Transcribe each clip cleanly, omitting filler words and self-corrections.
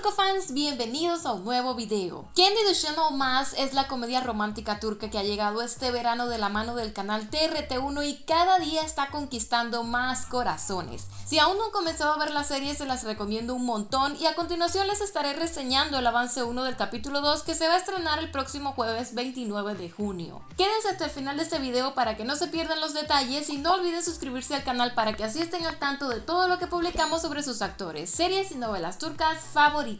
Turco fans, bienvenidos a un nuevo video. Kendi Düşen Olmaz es la comedia romántica turca que ha llegado este verano de la mano del canal TRT1 y cada día está conquistando más corazones. Si aún no han comenzado a ver la serie, se las recomiendo un montón y a continuación les estaré reseñando el avance 1 del capítulo 2 que se va a estrenar el próximo jueves 29 de junio. Quédense hasta el final de este video para que no se pierdan los detalles y no olviden suscribirse al canal para que así estén al tanto de todo lo que publicamos sobre sus actores, series y novelas turcas favoritas.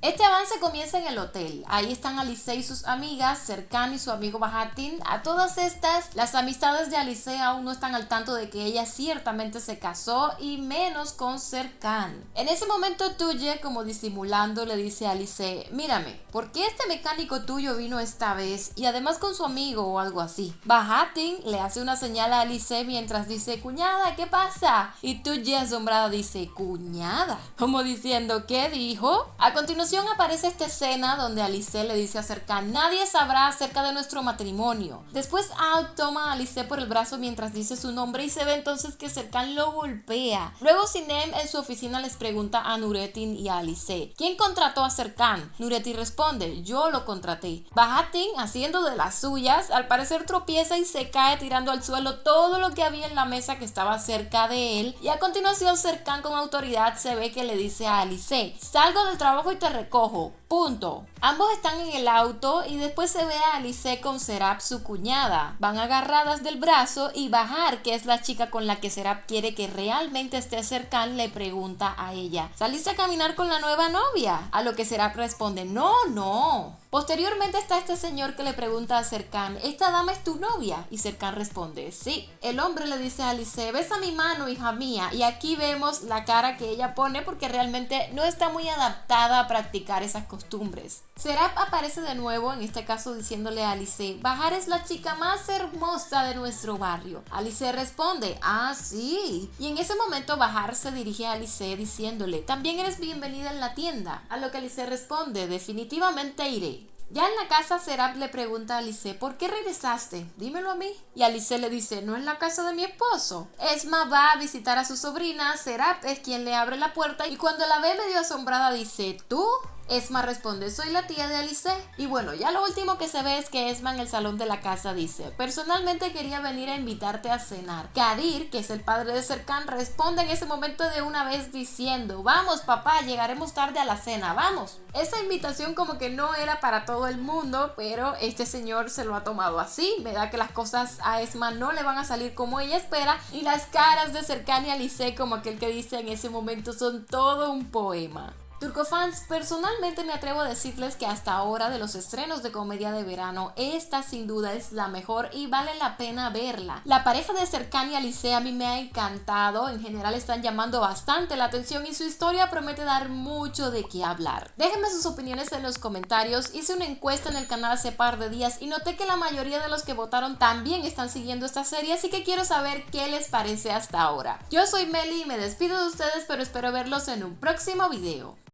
Este avance comienza en el hotel. Ahí están Alice y sus amigas, Serkan y su amigo Bahattin. A todas estas, las amistades de Alice aún no están al tanto de que ella ciertamente se casó y menos con Serkan. En ese momento Tuğçe, como disimulando, le dice a Alice: mírame, ¿por qué este mecánico tuyo vino esta vez y además con su amigo o algo así? Bahattin le hace una señal a Alice mientras dice: cuñada, ¿qué pasa? Y Tuğçe asombrada dice: cuñada, como diciendo, ¿qué dijo? A continuación aparece esta escena donde Alice le dice a Serkan: nadie sabrá acerca de nuestro matrimonio. Después Alp toma a Alice por el brazo mientras dice su nombre y se ve entonces que Serkan lo golpea. Luego Sinem en su oficina les pregunta a Nurettin y a Alice: ¿quién contrató a Serkan? Nurettin responde: yo lo contraté. Bahattin, haciendo de las suyas, al parecer tropieza y se cae tirando al suelo todo lo que había en la mesa que estaba cerca de él, y a continuación Serkan con autoridad se ve que le dice a Alice: salgo del trabajo y te recojo, punto. Ambos están en el auto y después se ve a Alice con Serap, su cuñada. Van agarradas del brazo y Bahar, que es la chica con la que Serap quiere que realmente esté Serkan, le pregunta a ella: ¿saliste a caminar con la nueva novia? A lo que Serap responde: no. Posteriormente está este señor que le pregunta a Serkan: ¿esta dama es tu novia? Y Serkan responde: sí. El hombre le dice a Alice: besa mi mano, hija mía. Y aquí vemos la cara que ella pone porque realmente no está muy adaptada a practicar esas costumbres. Serap aparece de nuevo, en este caso diciéndole a Alice: Bahar es la chica más hermosa de nuestro barrio. Alice responde: ah, sí. Y en ese momento Bahar se dirige a Alice diciéndole: también eres bienvenida en la tienda. A lo que Alice responde: definitivamente iré. Ya en la casa, Serap le pregunta a Alice: ¿por qué regresaste? Dímelo a mí. Y Alice le dice: no es la casa de mi esposo. Esma va a visitar a su sobrina, Serap es quien le abre la puerta y cuando la ve medio asombrada dice: ¿tú? Esma responde: soy la tía de Alice. Y bueno, ya lo último que se ve es que Esma en el salón de la casa dice: personalmente quería venir a invitarte a cenar. Kadir, que es el padre de Serkan, responde en ese momento de una vez diciendo: vamos papá, llegaremos tarde a la cena, vamos. Esa invitación como que no era para todo el mundo, pero este señor se lo ha tomado así. Me da que las cosas a Esma no le van a salir como ella espera y las caras de Serkan y Alice, como aquel que dice en ese momento, son todo un poema. Turcofans, personalmente me atrevo a decirles que hasta ahora de los estrenos de comedia de verano, esta sin duda es la mejor y vale la pena verla. La pareja de Serkan y Alice a mí me ha encantado, en general están llamando bastante la atención y su historia promete dar mucho de qué hablar. Déjenme sus opiniones en los comentarios, hice una encuesta en el canal hace par de días y noté que la mayoría de los que votaron también están siguiendo esta serie, así que quiero saber qué les parece hasta ahora. Yo soy Meli y me despido de ustedes, pero espero verlos en un próximo video.